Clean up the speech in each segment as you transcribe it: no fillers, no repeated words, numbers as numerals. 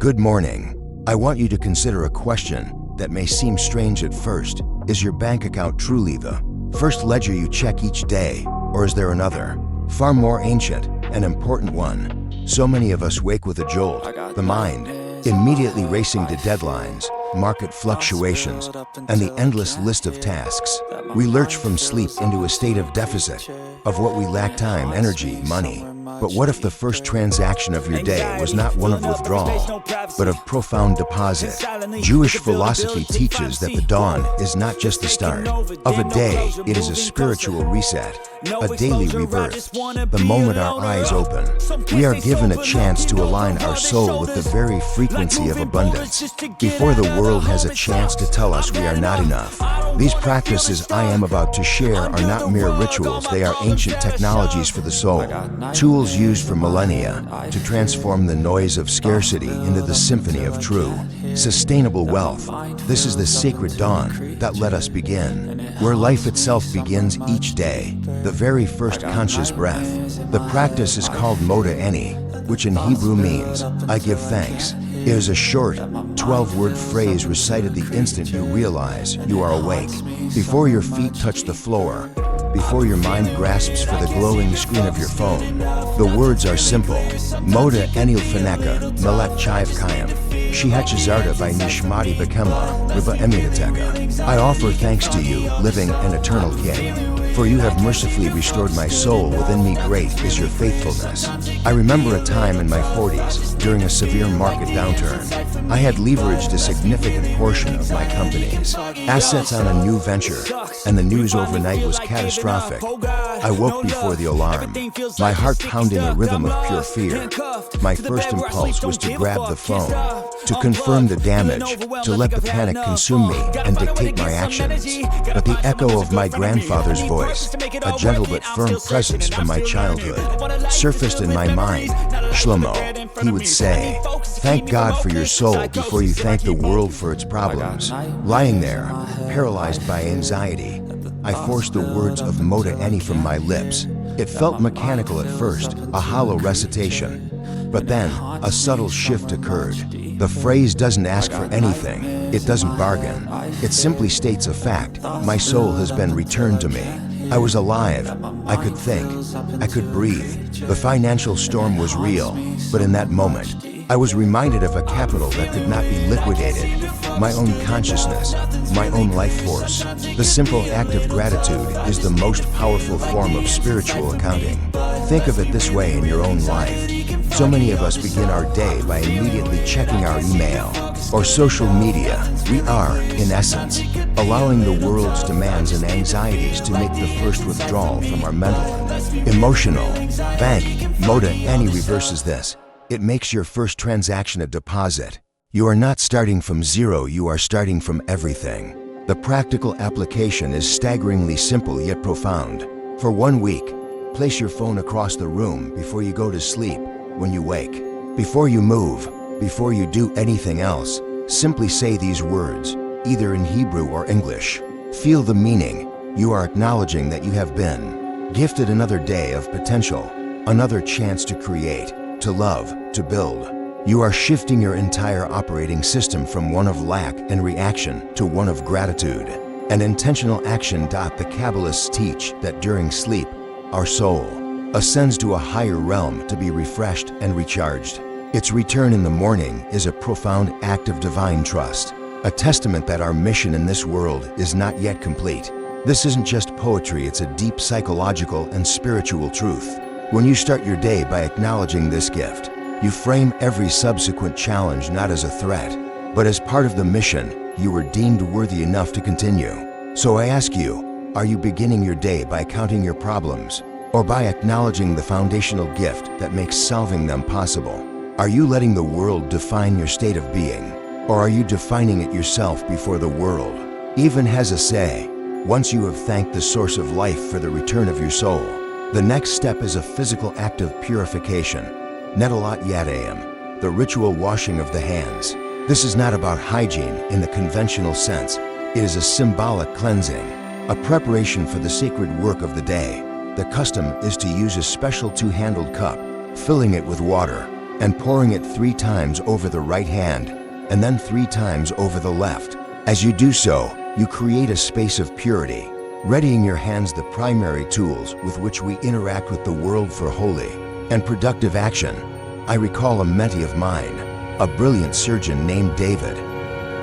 Good morning. I want you to consider a question that may seem strange at first. Is your bank account truly the first ledger you check each day, or is there another, far more ancient and important one? So many of us wake with a jolt, the mind immediately racing to deadlines, market fluctuations, and the endless list of tasks. We lurch from sleep into a state of deficit, of what we lack: time, energy, money. But what if the first transaction of your day was not one of withdrawal, but of profound deposit? Jewish philosophy teaches that the dawn is not just the start of a day, it is a spiritual reset, a daily rebirth. The moment our eyes open, we are given a chance to align our soul with the very frequency of abundance, before the world has a chance to tell us we are not enough. These practices I am about to share are not mere rituals, they are ancient technologies for the soul, tools used for millennia to transform the noise of scarcity into the symphony of true, sustainable wealth. This is the sacred dawn that let us begin, where life itself begins each day, the very first conscious breath. The practice is called Modeh, which in Hebrew means, I give thanks. It is a short, 12-word phrase recited the instant you realize you are awake, before your feet touch the floor, before your mind grasps for the glowing screen of your phone. The words are simple. Modeh enil faneka, melech chiv kayim, Shehachazarta by Nishmati Bekemla, Riva Emidateka. I offer thanks to you, living and eternal King, for you have mercifully restored my soul within me. Great is your faithfulness. I remember a time in my 40s, during a severe market downturn. I had leveraged a significant portion of my company's assets on a new venture, and the news overnight was catastrophic. I woke before the alarm, my heart pounding a rhythm of pure fear. My first impulse was to grab the phone, to confirm the damage, to let the panic consume me and dictate my actions. But the echo of my grandfather's voice, a gentle but firm presence from my childhood, surfaced in my mind. Shlomo, he would say, thank God for your soul before you thank the world for its problems. Lying there, paralyzed by anxiety, I forced the words of Modeh from my lips. It felt mechanical at first, a hollow recitation. But then, a subtle shift occurred. The phrase doesn't ask for anything. It doesn't bargain. It simply states a fact. My soul has been returned to me. I was alive. I could think. I could breathe. The financial storm was real. But in that moment, I was reminded of a capital that could not be liquidated. My own consciousness, my own life force. The simple act of gratitude is the most powerful form of spiritual accounting. Think of it this way in your own life. So many of us begin our day by immediately checking our email or social media. We are, in essence, allowing the world's demands and anxieties to make the first withdrawal from our mental and emotional bank. Modeh reverses this. It makes your first transaction a deposit. You are not starting from zero, you are starting from everything. The practical application is staggeringly simple yet profound. For 1 week, place your phone across the room before you go to sleep. When you wake, before you move, before you do anything else, simply say these words, either in Hebrew or English. Feel the meaning. You are acknowledging that you have been gifted another day of potential, another chance to create, to love, to build. You are shifting your entire operating system from one of lack and reaction to one of gratitude and intentional action. The Kabbalists teach that during sleep, our soul ascends to a higher realm to be refreshed and recharged. Its return in the morning is a profound act of divine trust, a testament that our mission in this world is not yet complete. This isn't just poetry, it's a deep psychological and spiritual truth. When you start your day by acknowledging this gift, you frame every subsequent challenge not as a threat, but as part of the mission. You were deemed worthy enough to continue. So I ask you, are you beginning your day by counting your problems, or by acknowledging the foundational gift that makes solving them possible? Are you letting the world define your state of being, or are you defining it yourself before the world even has a say? Once you have thanked the source of life for the return of your soul, the next step is a physical act of purification. Netilat Yadayim, the ritual washing of the hands. This is not about hygiene in the conventional sense. It is a symbolic cleansing, a preparation for the sacred work of the day. The custom is to use a special two-handled cup, filling it with water, and pouring it 3 times over the right hand, and then 3 times over the left. As you do so, you create a space of purity, readying your hands the primary tools with which we interact with the world for holy and productive action. I recall a mentee of mine, a brilliant surgeon named David.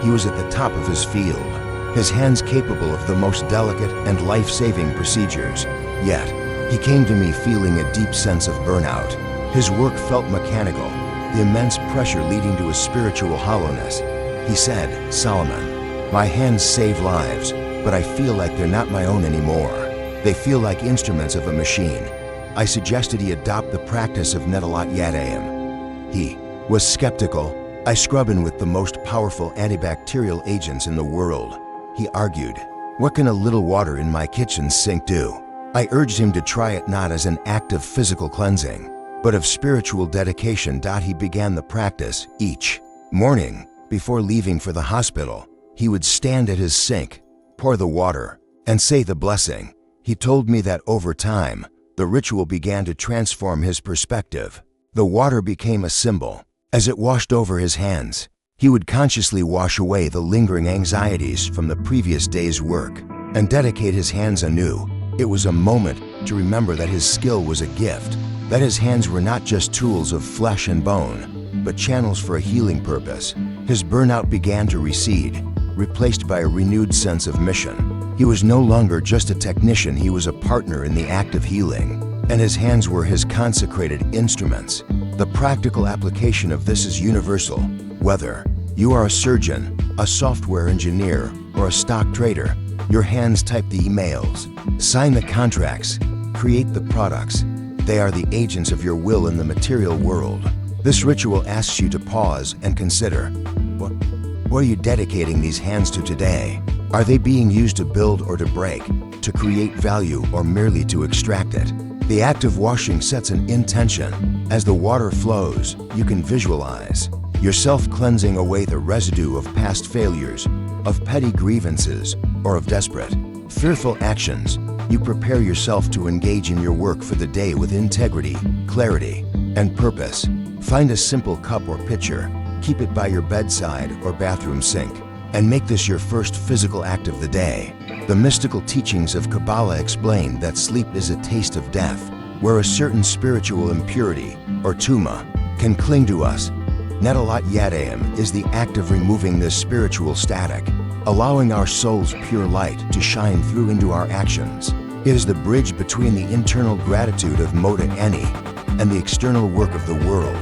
He was at the top of his field, his hands capable of the most delicate and life-saving procedures. Yet, he came to me feeling a deep sense of burnout. His work felt mechanical, the immense pressure leading to a spiritual hollowness. He said, "Solomon, my hands save lives, but I feel like they're not my own anymore. They feel like instruments of a machine." I suggested he adopt the practice of Netilat Yadayim. He was skeptical. "I scrub in with the most powerful antibacterial agents in the world," he argued. "What can a little water in my kitchen sink do?" I urged him to try it not as an act of physical cleansing, but of spiritual dedication. He began the practice each morning. Before leaving for the hospital, he would stand at his sink, pour the water, and say the blessing. He told me that over time, the ritual began to transform his perspective. The water became a symbol. As it washed over his hands, he would consciously wash away the lingering anxieties from the previous day's work and dedicate his hands anew. It was a moment to remember that his skill was a gift, that his hands were not just tools of flesh and bone, but channels for a healing purpose. His burnout began to recede, replaced by a renewed sense of mission. He was no longer just a technician, he was a partner in the act of healing, and his hands were his consecrated instruments. The practical application of this is universal. Whether you are a surgeon, a software engineer, or a stock trader, your hands type the emails, sign the contracts, create the products. They are the agents of your will in the material world. This ritual asks you to pause and consider, what are you dedicating these hands to today? Are they being used to build or to break, to create value or merely to extract it? The act of washing sets an intention. As the water flows, you can visualize yourself cleansing away the residue of past failures, of petty grievances, or of desperate, fearful actions. You prepare yourself to engage in your work for the day with integrity, clarity, and purpose. Find a simple cup or pitcher, keep it by your bedside or bathroom sink, and make this your first physical act of the day. The mystical teachings of Kabbalah explain that sleep is a taste of death, where a certain spiritual impurity, or tuma, can cling to us. Netilat Yadayim is the act of removing this spiritual static, allowing our soul's pure light to shine through into our actions. It is the bridge between the internal gratitude of Modeh and the external work of the world.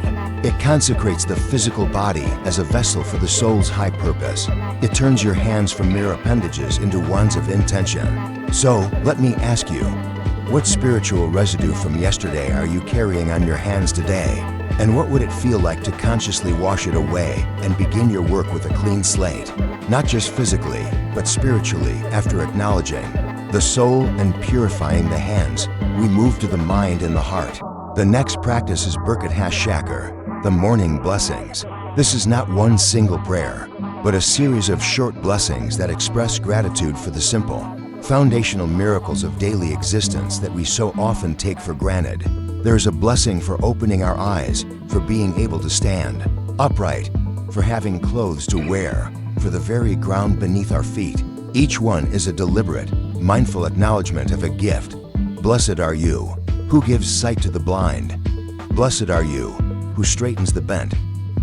It consecrates the physical body as a vessel for the soul's high purpose. It turns your hands from mere appendages into ones of intention. So, let me ask you, what spiritual residue from yesterday are you carrying on your hands today? And what would it feel like to consciously wash it away and begin your work with a clean slate? Not just physically, but spiritually. After acknowledging the soul and purifying the hands, we move to the mind and the heart. The next practice is Birkot Hashachar, the morning blessings. This is not one single prayer, but a series of short blessings that express gratitude for the simple, foundational miracles of daily existence that we so often take for granted. There is a blessing for opening our eyes, for being able to stand upright, for having clothes to wear, for the very ground beneath our feet. Each one is a deliberate, mindful acknowledgement of a gift. Blessed are you, who gives sight to the blind. Blessed are you, who straightens the bent.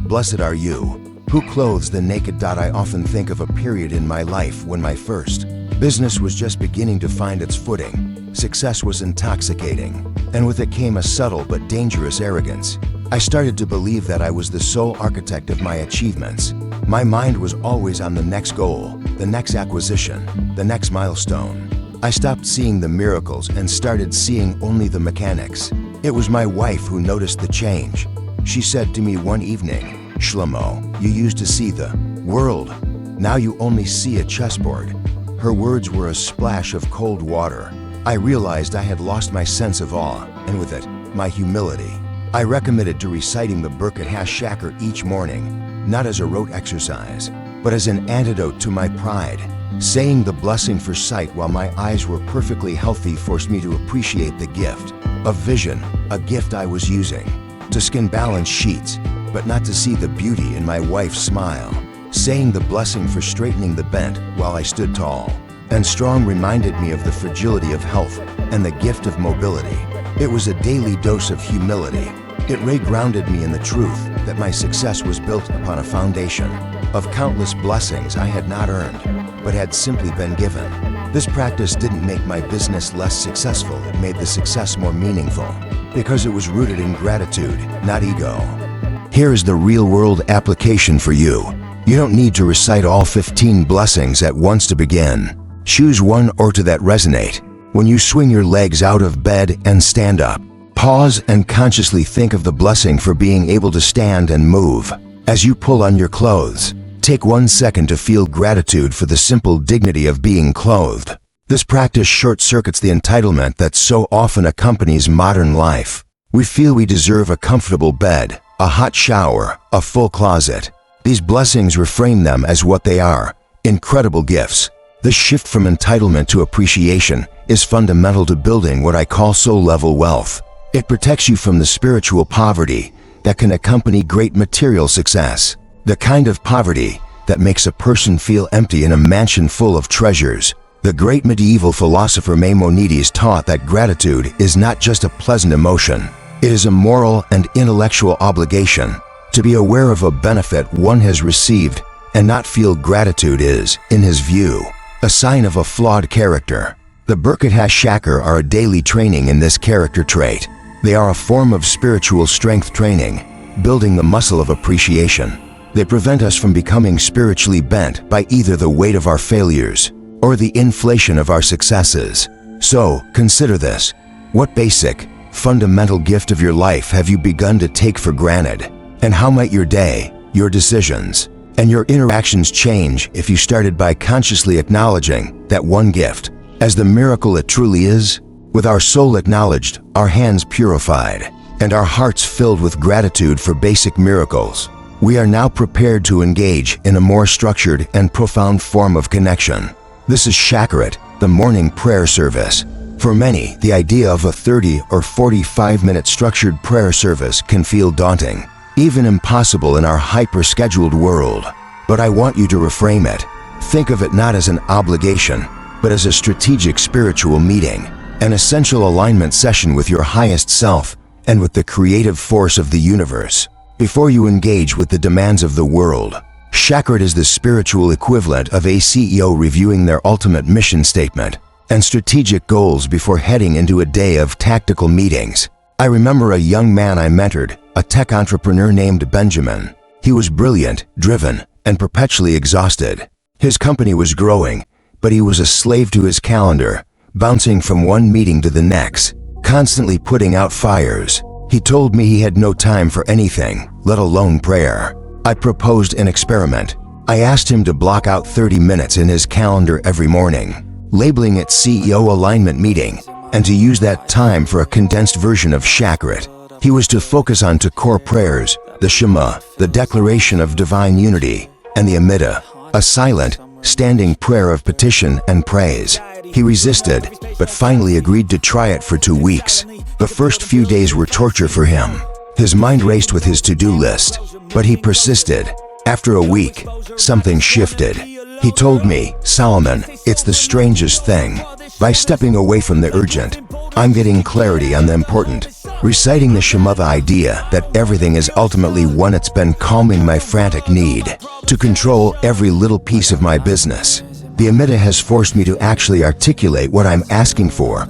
Blessed are you, who clothes the naked. I often think of a period in my life when my first business was just beginning to find its footing. Success was intoxicating, and with it came a subtle but dangerous arrogance. I started to believe that I was the sole architect of my achievements. My mind was always on the next goal, the next acquisition, the next milestone. I stopped seeing the miracles and started seeing only the mechanics. It was my wife who noticed the change. She said to me one evening, "Shlomo, you used to see the world. Now you only see a chessboard." Her words were a splash of cold water. I realized I had lost my sense of awe, and with it, my humility. I recommitted to reciting the Birkot Hashachar each morning, not as a rote exercise, but as an antidote to my pride. Saying the blessing for sight while my eyes were perfectly healthy forced me to appreciate the gift of vision, a gift I was using to skin balance sheets, but not to see the beauty in my wife's smile, saying the blessing for straightening the bent while I stood tall, and strong reminded me of the fragility of health and the gift of mobility. It was a daily dose of humility. It re-grounded me in the truth that my success was built upon a foundation of countless blessings I had not earned, but had simply been given. This practice didn't make my business less successful, it made the success more meaningful, because it was rooted in gratitude, not ego. Here is the real-world application for you. You don't need to recite all 15 blessings at once to begin. Choose one or two that resonate. When you swing your legs out of bed and stand up, pause and consciously think of the blessing for being able to stand and move. As you pull on your clothes, take 1 second to feel gratitude for the simple dignity of being clothed. This practice short-circuits the entitlement that so often accompanies modern life. We feel we deserve a comfortable bed, a hot shower, a full closet. These blessings reframe them as what they are, incredible gifts. The shift from entitlement to appreciation is fundamental to building what I call soul-level wealth. It protects you from the spiritual poverty that can accompany great material success. The kind of poverty that makes a person feel empty in a mansion full of treasures. The great medieval philosopher Maimonides taught that gratitude is not just a pleasant emotion. It is a moral and intellectual obligation. To be aware of a benefit one has received and not feel gratitude is, in his view, a sign of a flawed character. The Birkot Hashachar are a daily training in this character trait. They are a form of spiritual strength training, building the muscle of appreciation. They prevent us from becoming spiritually bent by either the weight of our failures or the inflation of our successes. So, consider this. What basic, fundamental gift of your life have you begun to take for granted? And how might your day, your decisions, and your interactions change if you started by consciously acknowledging that one gift as the miracle it truly is? With our soul acknowledged, our hands purified, and our hearts filled with gratitude for basic miracles, we are now prepared to engage in a more structured and profound form of connection. This is Shacharit, the morning prayer service. For many, the idea of a 30 or 45-minute structured prayer service can feel daunting, even impossible in our hyper-scheduled world. But I want you to reframe it. Think of it not as an obligation, but as a strategic spiritual meeting, an essential alignment session with your highest self and with the creative force of the universe. Before you engage with the demands of the world, Shacharit is the spiritual equivalent of a CEO reviewing their ultimate mission statement and strategic goals before heading into a day of tactical meetings. I remember a young man I mentored, a tech entrepreneur named Benjamin. He was brilliant, driven, and perpetually exhausted. His company was growing, but he was a slave to his calendar, bouncing from one meeting to the next, constantly putting out fires. He told me he had no time for anything, let alone prayer. I proposed an experiment. I asked him to block out 30 minutes in his calendar every morning, labeling it CEO alignment meeting, and to use that time for a condensed version of Shacharit. He was to focus on two core prayers, the Shema, the declaration of divine unity, and the Amidah, a silent, standing prayer of petition and praise. He resisted, but finally agreed to try it for 2 weeks. The first few days were torture for him. His mind raced with his to-do list, but he persisted. After a week, something shifted. He told me, "Solomon, it's the strangest thing. By stepping away from the urgent, I'm getting clarity on the important. Reciting the Shema, the idea that everything is ultimately one, it's been calming my frantic need to control every little piece of my business. The Amidah has forced me to actually articulate what I'm asking for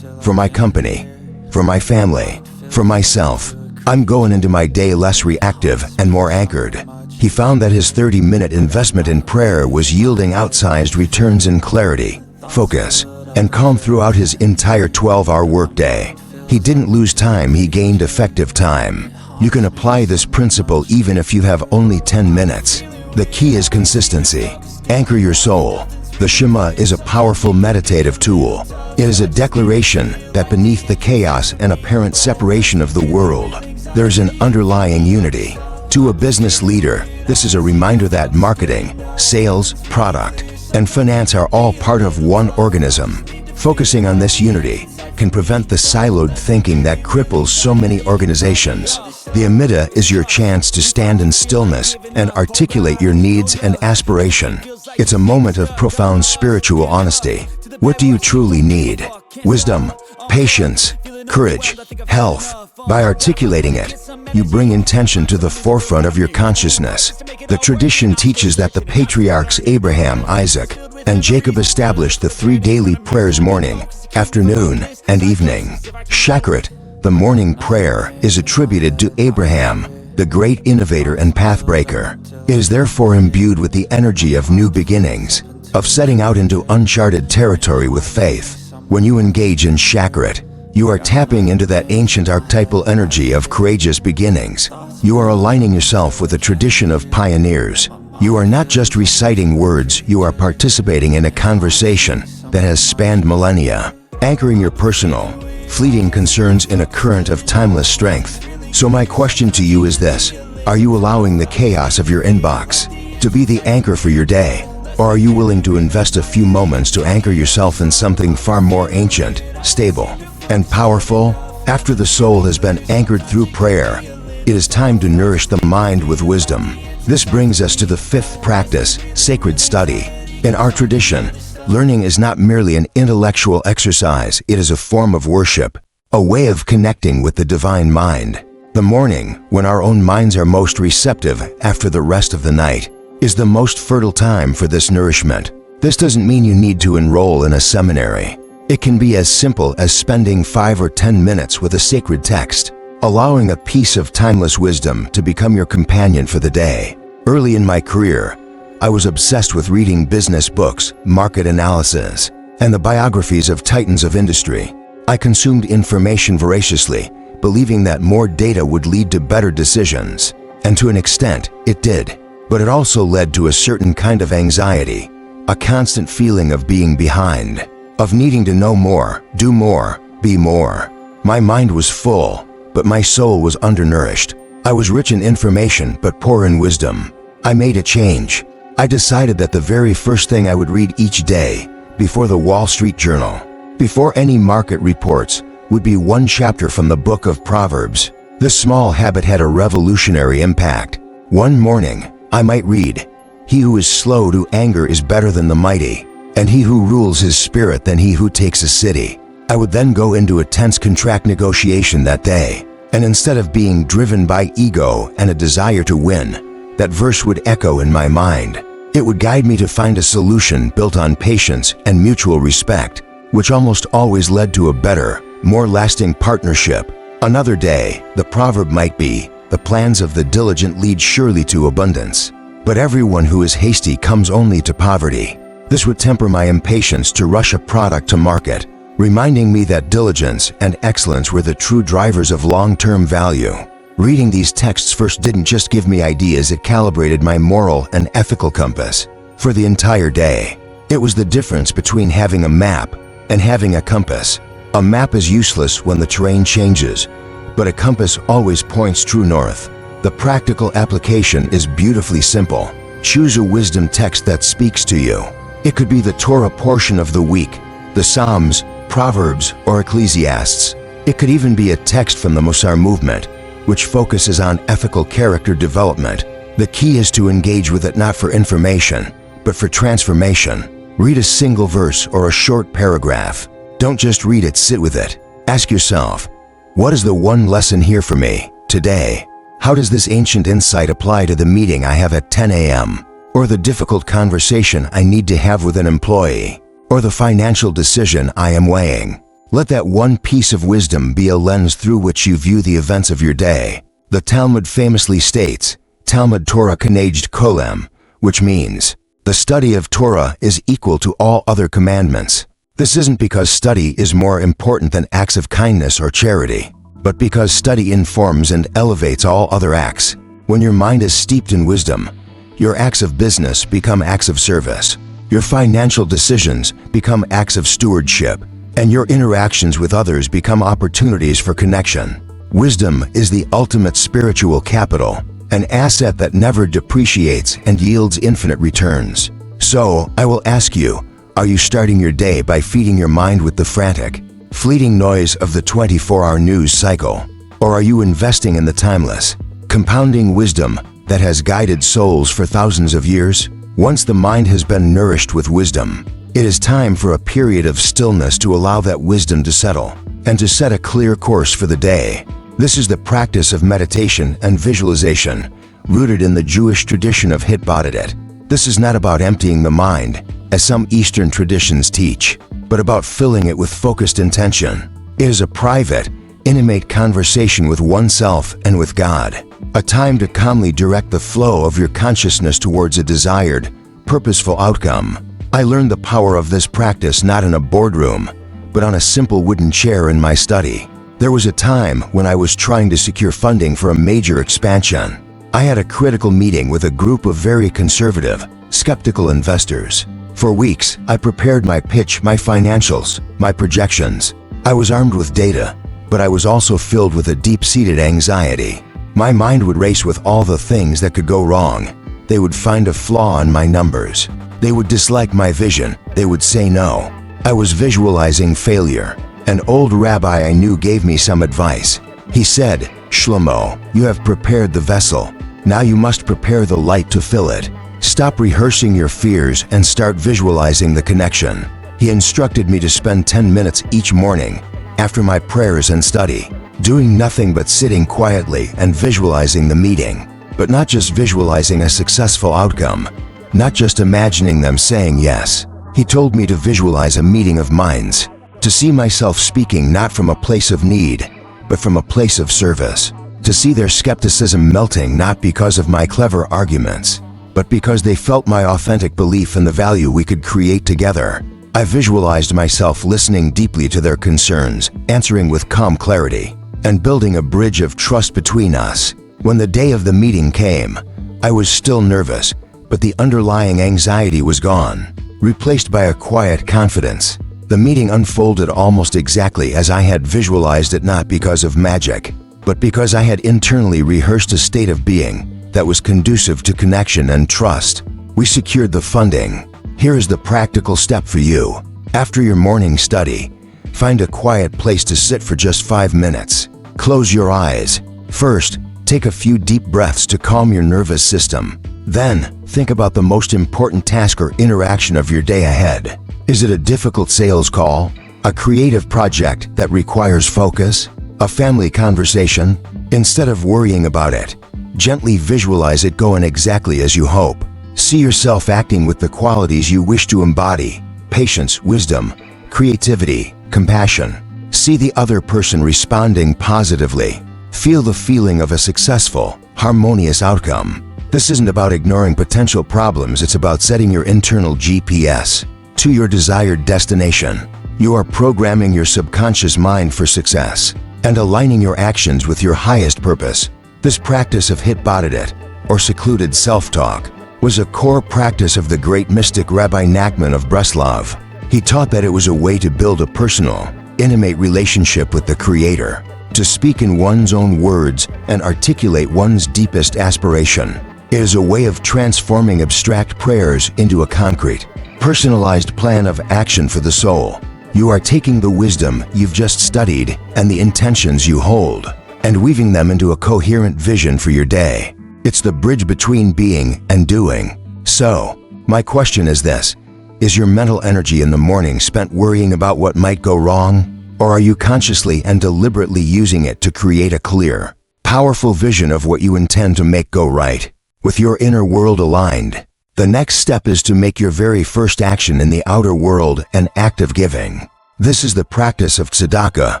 my company, for my family, for myself. I'm going into my day less reactive and more anchored." He found that his 30-minute investment in prayer was yielding outsized returns in clarity, focus, and calm throughout his entire 12-hour workday. He didn't lose time, he gained effective time. You can apply this principle even if you have only 10 minutes. The key is consistency. Anchor your soul. The Shema is a powerful meditative tool. It is a declaration that beneath the chaos and apparent separation of the world, there's an underlying unity. To a business leader, this is a reminder that marketing, sales, product, and finance are all part of one organism. Focusing on this unity, can prevent the siloed thinking that cripples so many organizations. The Amidah is your chance to stand in stillness and articulate your needs and aspiration. It's a moment of profound spiritual honesty. What do you truly need? Wisdom, patience, courage, health. By articulating it, you bring intention to the forefront of your consciousness. The tradition teaches that the patriarchs Abraham, Isaac, and Jacob established the 3 daily prayers morning, afternoon, and evening. Shacharit, the morning prayer, is attributed to Abraham, the great innovator and pathbreaker. It is therefore imbued with the energy of new beginnings, of setting out into uncharted territory with faith. When you engage in Shacharit, you are tapping into that ancient archetypal energy of courageous beginnings. You are aligning yourself with a tradition of pioneers. You are not just reciting words, you are participating in a conversation that has spanned millennia, anchoring your personal, fleeting concerns in a current of timeless strength. So my question to you is this: are you allowing the chaos of your inbox to be the anchor for your day? Or are you willing to invest a few moments to anchor yourself in something far more ancient, stable, and powerful? After the soul has been anchored through prayer, it is time to nourish the mind with wisdom. This brings us to the 5th practice, sacred study. In our tradition, learning is not merely an intellectual exercise, it is a form of worship, a way of connecting with the divine mind. The morning, when our own minds are most receptive after the rest of the night, is the most fertile time for this nourishment. This doesn't mean you need to enroll in a seminary. It can be as simple as spending 5 or 10 minutes with a sacred text, allowing a piece of timeless wisdom to become your companion for the day. Early in my career, I was obsessed with reading business books, market analysis, and the biographies of titans of industry. I consumed information voraciously, believing that more data would lead to better decisions. And to an extent, it did. But it also led to a certain kind of anxiety, a constant feeling of being behind, of needing to know more, do more, be more. My mind was full, but my soul was undernourished. I was rich in information, but poor in wisdom. I made a change. I decided that the very first thing I would read each day, before the Wall Street Journal, before any market reports, would be one chapter from the book of Proverbs. This small habit had a revolutionary impact. One morning, I might read, "He who is slow to anger is better than the mighty, and he who rules his spirit than he who takes a city." I would then go into a tense contract negotiation that day, and instead of being driven by ego and a desire to win, that verse would echo in my mind. It would guide me to find a solution built on patience and mutual respect, which almost always led to a better, more lasting partnership. Another day, the proverb might be, "The plans of the diligent lead surely to abundance, but everyone who is hasty comes only to poverty." This would temper my impatience to rush a product to market, reminding me that diligence and excellence were the true drivers of long-term value. Reading these texts first didn't just give me ideas, it calibrated my moral and ethical compass for the entire day. It was the difference between having a map and having a compass. A map is useless when the terrain changes, but a compass always points true north. The practical application is beautifully simple. Choose a wisdom text that speaks to you. It could be the Torah portion of the week, the Psalms, Proverbs, or Ecclesiastes. It could even be a text from the Musar movement, which focuses on ethical character development. The key is to engage with it not for information, but for transformation. Read a single verse or a short paragraph. Don't just read it, sit with it. Ask yourself, what is the one lesson here for me today? How does this ancient insight apply to the meeting I have at 10 a.m.? Or the difficult conversation I need to have with an employee? Or the financial decision I am weighing? Let that one piece of wisdom be a lens through which you view the events of your day. The Talmud famously states, Talmud Torah keneged kolem, which means, the study of Torah is equal to all other commandments. This isn't because study is more important than acts of kindness or charity, but because study informs and elevates all other acts. When your mind is steeped in wisdom, your acts of business become acts of service. Your financial decisions become acts of stewardship, and your interactions with others become opportunities for connection. Wisdom is the ultimate spiritual capital, an asset that never depreciates and yields infinite returns. So, I will ask you, are you starting your day by feeding your mind with the frantic, fleeting noise of the 24-hour news cycle? Or are you investing in the timeless, compounding wisdom that has guided souls for thousands of years? Once the mind has been nourished with wisdom, it is time for a period of stillness to allow that wisdom to settle and to set a clear course for the day. This is the practice of meditation and visualization, rooted in the Jewish tradition of Hitbodedit. This is not about emptying the mind, as some Eastern traditions teach, but about filling it with focused intention. It is a private, intimate conversation with oneself and with God, a time to calmly direct the flow of your consciousness towards a desired, purposeful outcome. I learned the power of this practice not in a boardroom, but on a simple wooden chair in my study. There was a time when I was trying to secure funding for a major expansion. I had a critical meeting with a group of very conservative, skeptical investors. For weeks, I prepared my pitch, my financials, my projections. I was armed with data, but I was also filled with a deep-seated anxiety. My mind would race with all the things that could go wrong. They would find a flaw in my numbers. They would dislike my vision. They would say no. I was visualizing failure. An old rabbi I knew gave me some advice. He said, "Shlomo, you have prepared the vessel. Now you must prepare the light to fill it. Stop rehearsing your fears and start visualizing the connection." He instructed me to spend 10 minutes each morning, after my prayers and study, doing nothing but sitting quietly and visualizing the meeting. But not just visualizing a successful outcome, not just imagining them saying yes. He told me to visualize a meeting of minds, to see myself speaking not from a place of need, but from a place of service, to see their skepticism melting not because of my clever arguments, but because they felt my authentic belief in the value we could create together. I visualized myself listening deeply to their concerns, answering with calm clarity, and building a bridge of trust between us. When the day of the meeting came, I was still nervous, but the underlying anxiety was gone, replaced by a quiet confidence. The meeting unfolded almost exactly as I had visualized it, not because of magic, but because I had internally rehearsed a state of being that was conducive to connection and trust. We secured the funding. Here is the practical step for you. After your morning study, find a quiet place to sit for just 5 minutes. Close your eyes. First, take a few deep breaths to calm your nervous system. Then, think about the most important task or interaction of your day ahead. Is it a difficult sales call? A creative project that requires focus? A family conversation? Instead of worrying about it, gently visualize it going exactly as you hope. See yourself acting with the qualities you wish to embody: patience, wisdom, creativity, compassion. See the other person responding positively. Feel the feeling of a successful, harmonious outcome. This isn't about ignoring potential problems, it's about setting your internal GPS to your desired destination. You are programming your subconscious mind for success and aligning your actions with your highest purpose. This practice of Hitbodedit, or secluded self-talk, was a core practice of the great mystic Rabbi Nachman of Breslov. He taught that it was a way to build a personal, intimate relationship with the Creator, to speak in one's own words and articulate one's deepest aspiration. It is a way of transforming abstract prayers into a concrete, personalized plan of action for the soul. You are taking the wisdom you've just studied and the intentions you hold, and weaving them into a coherent vision for your day. It's the bridge between being and doing. So, my question is this: is your mental energy in the morning spent worrying about what might go wrong? Or are you consciously and deliberately using it to create a clear, powerful vision of what you intend to make go right? With your inner world aligned, the next step is to make your very first action in the outer world an act of giving. This is the practice of Tzedakah,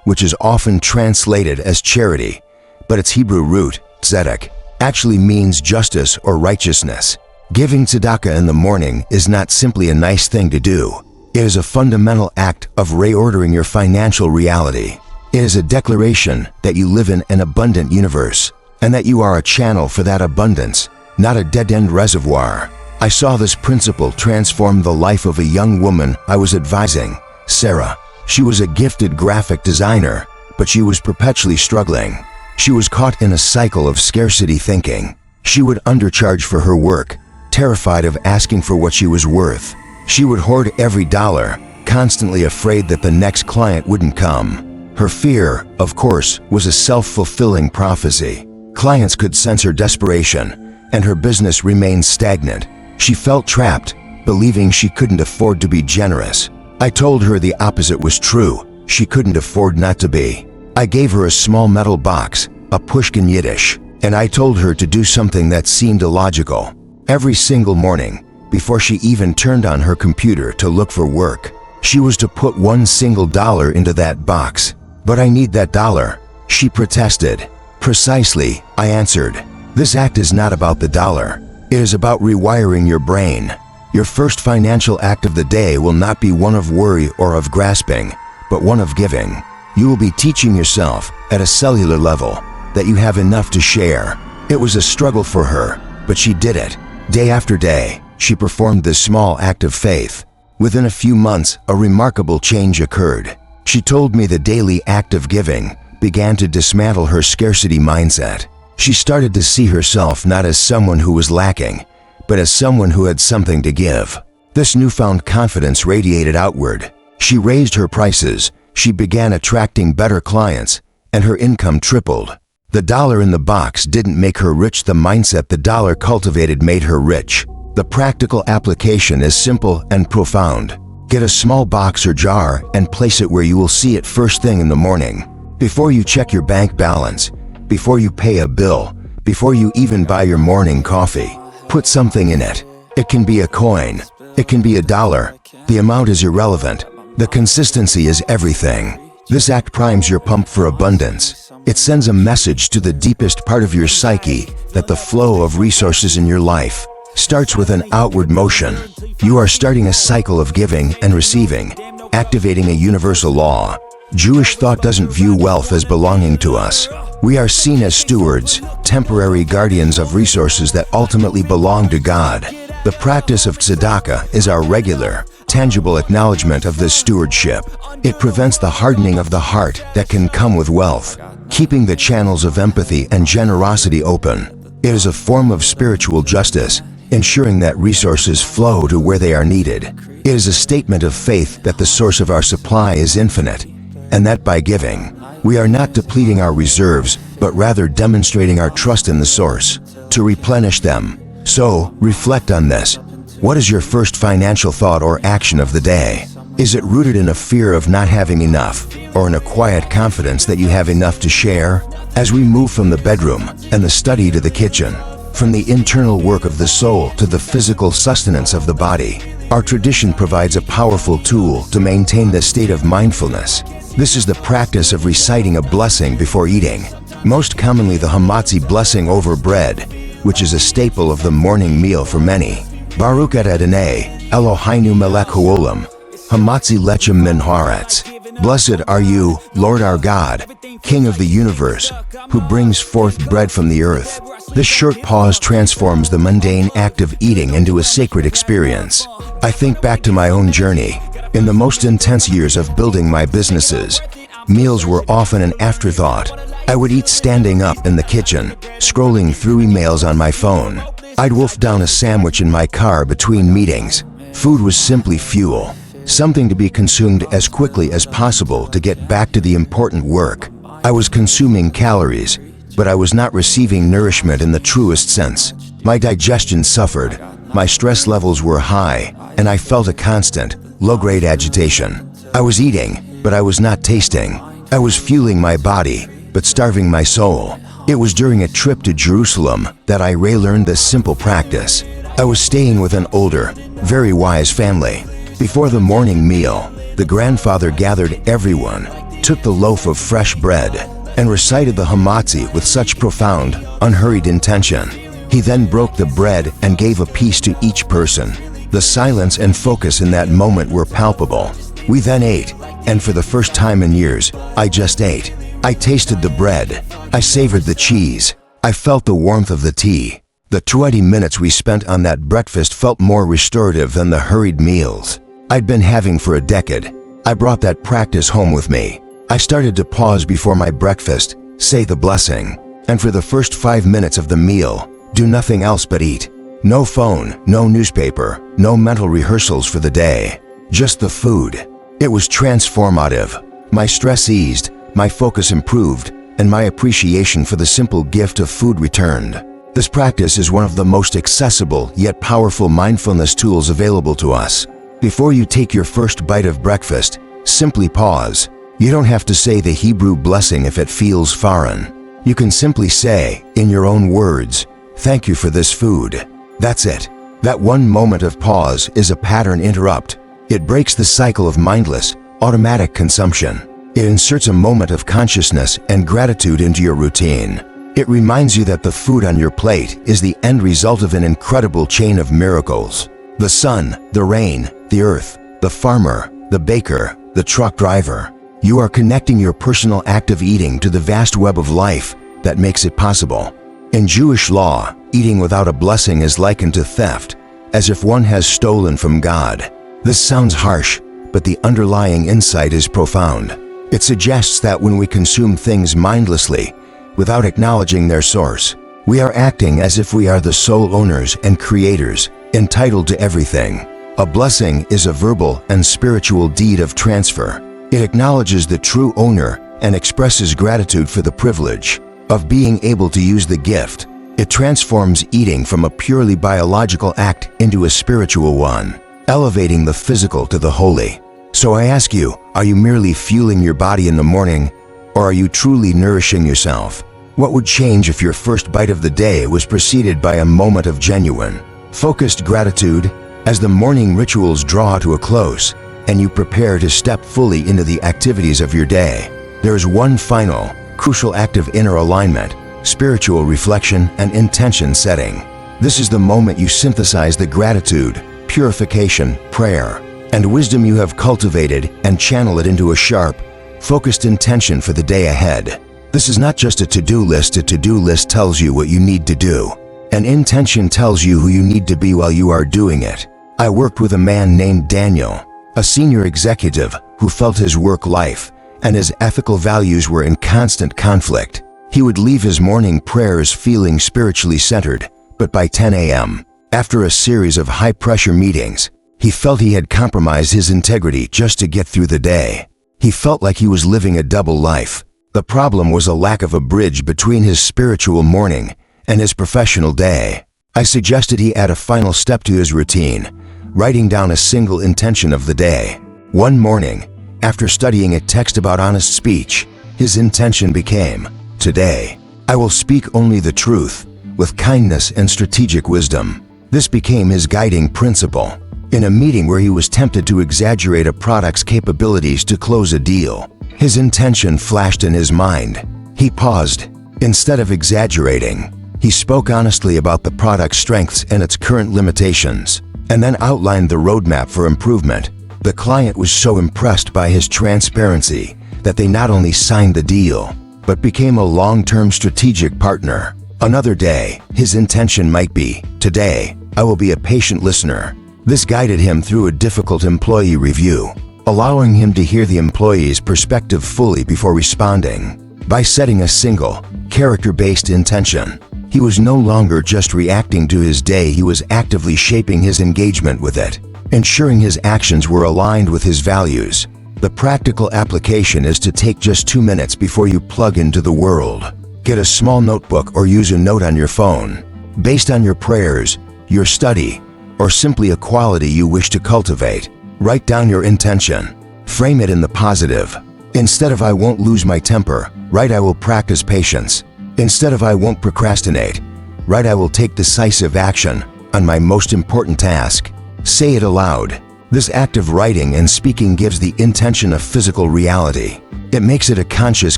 which is often translated as charity, but its Hebrew root, tzedek, actually means justice or righteousness. Giving tzedakah in the morning is not simply a nice thing to do. It is a fundamental act of reordering your financial reality. It is a declaration that you live in an abundant universe, and that you are a channel for that abundance, not a dead-end reservoir. I saw this principle transform the life of a young woman I was advising, Sarah. She was a gifted graphic designer, but she was perpetually struggling. She was caught in a cycle of scarcity thinking. She would undercharge for her work, terrified of asking for what she was worth. She would hoard every dollar, constantly afraid that the next client wouldn't come. Her fear, of course, was a self-fulfilling prophecy. Clients could sense her desperation, and her business remained stagnant. She felt trapped, believing she couldn't afford to be generous. I told her the opposite was true. She couldn't afford not to be. I gave her a small metal box, a pushkin Yiddish, and I told her to do something that seemed illogical. Every single morning, before she even turned on her computer to look for work, she was to put $1 into that box. "But I need that dollar," she protested. "Precisely," I answered. "This act is not about the dollar. It is about rewiring your brain. Your first financial act of the day will not be one of worry or of grasping, but one of giving. You will be teaching yourself, at a cellular level, that you have enough to share." It was a struggle for her, but she did it. Day after day, she performed this small act of faith. Within a few months, a remarkable change occurred. She told me the daily act of giving began to dismantle her scarcity mindset. She started to see herself not as someone who was lacking, but as someone who had something to give. This newfound confidence radiated outward. She raised her prices, she began attracting better clients, and her income tripled. The dollar in the box didn't make her rich, the mindset the dollar cultivated made her rich. The practical application is simple and profound. Get a small box or jar and place it where you will see it first thing in the morning. Before you check your bank balance, before you pay a bill, before you even buy your morning coffee, put something in it. It can be a coin, it can be a dollar. The amount is irrelevant. The consistency is everything. This act primes your pump for abundance. It sends a message to the deepest part of your psyche that the flow of resources in your life starts with an outward motion. You are starting a cycle of giving and receiving, activating a universal law. Jewish thought doesn't view wealth as belonging to us. We are seen as stewards, temporary guardians of resources that ultimately belong to God. The practice of Tzedakah is our regular, tangible acknowledgement of this stewardship. It prevents the hardening of the heart that can come with wealth, keeping the channels of empathy and generosity open. It is a form of spiritual justice, ensuring that resources flow to where they are needed. It is a statement of faith that the source of our supply is infinite, and that by giving, we are not depleting our reserves, but rather demonstrating our trust in the source to replenish them. So, reflect on this. What is your first financial thought or action of the day? Is it rooted in a fear of not having enough, or in a quiet confidence that you have enough to share? As we move from the bedroom and the study to the kitchen, from the internal work of the soul to the physical sustenance of the body, our tradition provides a powerful tool to maintain the state of mindfulness. This is the practice of reciting a blessing before eating, most commonly the hamatzi blessing over bread, which is a staple of the morning meal for many. Baruch et Adonai, Eloheinu melech haolam, hamatzi lechem min haaretz. Blessed are you, Lord our God, King of the universe, who brings forth bread from the earth. This short pause transforms the mundane act of eating into a sacred experience. I think back to my own journey. In the most intense years of building my businesses, meals were often an afterthought. I would eat standing up in the kitchen, scrolling through emails on my phone. I'd wolf down a sandwich in my car between meetings. Food was simply fuel, something to be consumed as quickly as possible to get back to the important work. I was consuming calories, but I was not receiving nourishment in the truest sense. My digestion suffered, my stress levels were high, and I felt a constant, low-grade agitation. I was eating, but I was not tasting. I was fueling my body, but starving my soul. It was during a trip to Jerusalem that I relearned this simple practice. I was staying with an older, very wise family. Before the morning meal, the grandfather gathered everyone, took the loaf of fresh bread, and recited the hamatzi with such profound, unhurried intention. He then broke the bread and gave a piece to each person. The silence and focus in that moment were palpable. We then ate, and for the first time in years, I just ate. I tasted the bread. I savored the cheese. I felt the warmth of the tea. The 20 minutes we spent on that breakfast felt more restorative than the hurried meals I'd been having for a decade. I brought that practice home with me. I started to pause before my breakfast, say the blessing, and for the first 5 minutes of the meal, do nothing else but eat. No phone, no newspaper, no mental rehearsals for the day. Just the food. It was transformative. My stress eased, my focus improved, and my appreciation for the simple gift of food returned. This practice is one of the most accessible yet powerful mindfulness tools available to us. Before you take your first bite of breakfast, simply pause. You don't have to say the Hebrew blessing if it feels foreign. You can simply say, in your own words, "Thank you for this food." That's it. That one moment of pause is a pattern interrupt. It breaks the cycle of mindless, automatic consumption. It inserts a moment of consciousness and gratitude into your routine. It reminds you that the food on your plate is the end result of an incredible chain of miracles. The sun, the rain, the earth, the farmer, the baker, the truck driver. You are connecting your personal act of eating to the vast web of life that makes it possible. In Jewish law, eating without a blessing is likened to theft, as if one has stolen from God. This sounds harsh, but the underlying insight is profound. It suggests that when we consume things mindlessly, without acknowledging their source, we are acting as if we are the sole owners and creators, entitled to everything. A blessing is a verbal and spiritual deed of transfer. It acknowledges the true owner and expresses gratitude for the privilege of being able to use the gift. It transforms eating from a purely biological act into a spiritual one, elevating the physical to the holy. So I ask you, are you merely fueling your body in the morning, or are you truly nourishing yourself? What would change if your first bite of the day was preceded by a moment of genuine, focused gratitude as the morning rituals draw to a close and you prepare to step fully into the activities of your day? There is one final, crucial act of inner alignment, spiritual reflection, and intention setting. This is the moment you synthesize the gratitude, purification, prayer, and wisdom you have cultivated and channel it into a sharp, focused intention for the day ahead. This is not just a to-do list. A to-do list tells you what you need to do. An intention tells you who you need to be while you are doing it. I worked with a man named Daniel, a senior executive who felt his work life and his ethical values were in constant conflict. He would leave his morning prayers feeling spiritually centered, but by 10 a.m., after a series of high-pressure meetings, he felt he had compromised his integrity just to get through the day. He felt like he was living a double life. The problem was a lack of a bridge between his spiritual morning and his professional day. I suggested he add a final step to his routine, writing down a single intention of the day. One morning, after studying a text about honest speech, his intention became, "Today, I will speak only the truth, with kindness and strategic wisdom." This became his guiding principle. In a meeting where he was tempted to exaggerate a product's capabilities to close a deal, his intention flashed in his mind. He paused. Instead of exaggerating, he spoke honestly about the product's strengths and its current limitations, and then outlined the roadmap for improvement. The client was so impressed by his transparency that they not only signed the deal, but became a long-term strategic partner. Another day, his intention might be, "Today, I will be a patient listener." This guided him through a difficult employee review, allowing him to hear the employee's perspective fully before responding. By setting a single, character-based intention, he was no longer just reacting to his day, he was actively shaping his engagement with it, ensuring his actions were aligned with his values. The practical application is to take just 2 minutes before you plug into the world. Get a small notebook or use a note on your phone. Based on your prayers, your study, or simply a quality you wish to cultivate, write down your intention. Frame it in the positive. Instead of "I won't lose my temper," write "I will practice patience." Instead of "I won't procrastinate," write "I will take decisive action on my most important task." Say it aloud. This act of writing and speaking gives the intention a physical reality. It makes it a conscious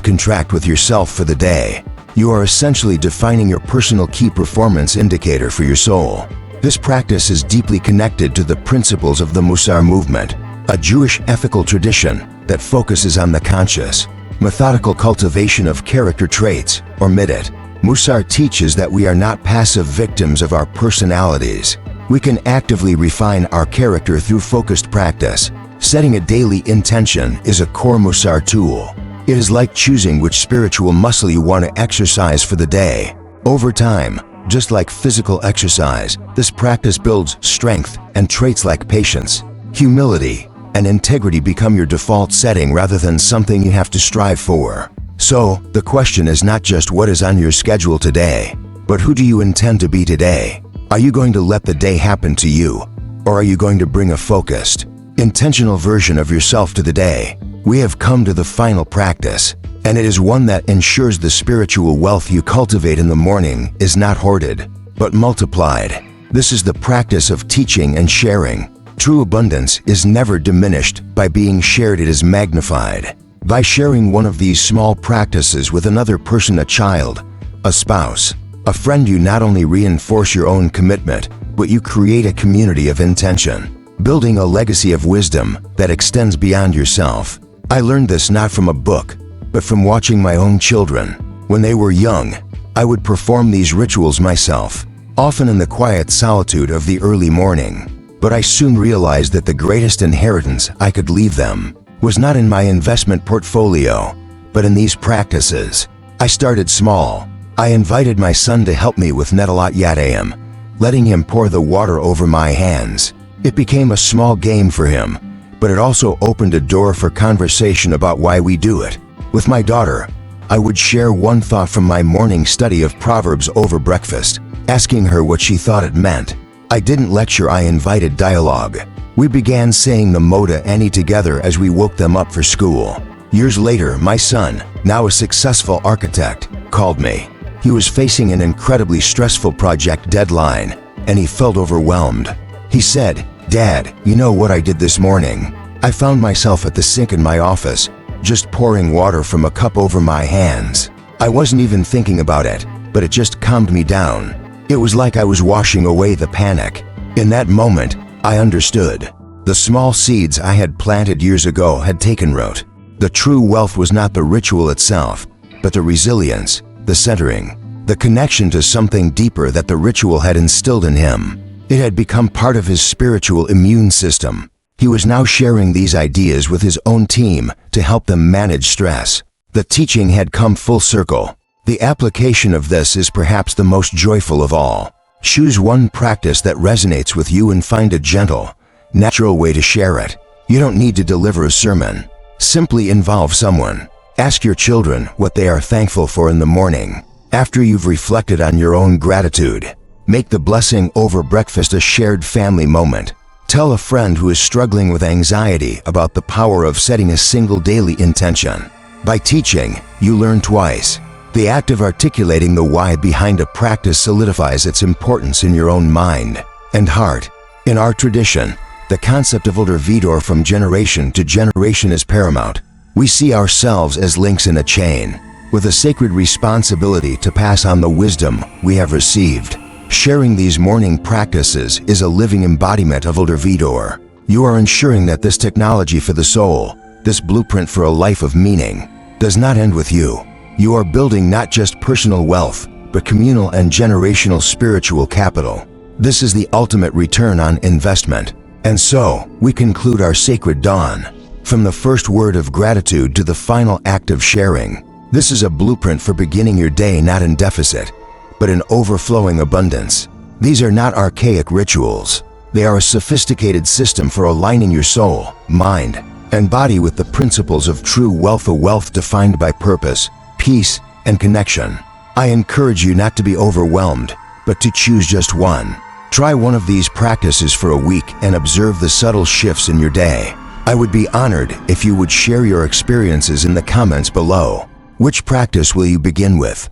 contract with yourself for the day. You are essentially defining your personal key performance indicator for your soul. This practice is deeply connected to the principles of the Musar movement, a Jewish ethical tradition that focuses on the conscious, methodical cultivation of character traits, or midat. Musar teaches that we are not passive victims of our personalities. We can actively refine our character through focused practice. Setting a daily intention is a core Musar tool. It is like choosing which spiritual muscle you want to exercise for the day. Over time, just like physical exercise, this practice builds strength and traits like patience, humility, and integrity become your default setting rather than something you have to strive for. So, the question is not just what is on your schedule today, but who do you intend to be today? Are you going to let the day happen to you, or are you going to bring a focused, intentional version of yourself to the day? We have come to the final practice, and it is one that ensures the spiritual wealth you cultivate in the morning is not hoarded, but multiplied. This is the practice of teaching and sharing. True abundance is never diminished by being shared, it is magnified. By sharing one of these small practices with another person, a child, a spouse, a friend, you not only reinforce your own commitment, but you create a community of intention, building a legacy of wisdom that extends beyond yourself. I learned this not from a book, but from watching my own children. When they were young, I would perform these rituals myself, often in the quiet solitude of the early morning. But I soon realized that the greatest inheritance I could leave them was not in my investment portfolio, but in these practices. I started small. I invited my son to help me with Netilat Yadayim, letting him pour the water over my hands. It became a small game for him, but it also opened a door for conversation about why we do it. With my daughter, I would share one thought from my morning study of Proverbs over breakfast, asking her what she thought it meant. I didn't lecture, I invited dialogue. We began saying the Modeh together as we woke them up for school. Years later, my son, now a successful architect, called me. He was facing an incredibly stressful project deadline, and he felt overwhelmed. He said, "Dad, you know what I did this morning? I found myself at the sink in my office, just pouring water from a cup over my hands. I wasn't even thinking about it, but it just calmed me down. It was like I was washing away the panic." In that moment, I understood. The small seeds I had planted years ago had taken root. The true wealth was not the ritual itself, but the resilience, the centering, the connection to something deeper that the ritual had instilled in him. It had become part of his spiritual immune system. He was now sharing these ideas with his own team to help them manage stress. The teaching had come full circle. The application of this is perhaps the most joyful of all. Choose one practice that resonates with you and find a gentle, natural way to share it. You don't need to deliver a sermon. Simply involve someone. Ask your children what they are thankful for in the morning. After you've reflected on your own gratitude, make the blessing over breakfast a shared family moment. Tell a friend who is struggling with anxiety about the power of setting a single daily intention. By teaching, you learn twice. The act of articulating the why behind a practice solidifies its importance in your own mind and heart. In our tradition, the concept of Older Vidor from generation to generation is paramount. We see ourselves as links in a chain, with a sacred responsibility to pass on the wisdom we have received. Sharing these morning practices is a living embodiment of Older Vidor. You are ensuring that this technology for the soul, this blueprint for a life of meaning, does not end with you. You are building not just personal wealth, but communal and generational spiritual capital. This is the ultimate return on investment. And so, we conclude our sacred dawn. From the first word of gratitude to the final act of sharing, this is a blueprint for beginning your day not in deficit, but in overflowing abundance. These are not archaic rituals. They are a sophisticated system for aligning your soul, mind, and body with the principles of true wealth, a wealth defined by purpose, peace, and connection. I encourage you not to be overwhelmed, but to choose just one. Try one of these practices for a week and observe the subtle shifts in your day. I would be honored if you would share your experiences in the comments below. Which practice will you begin with?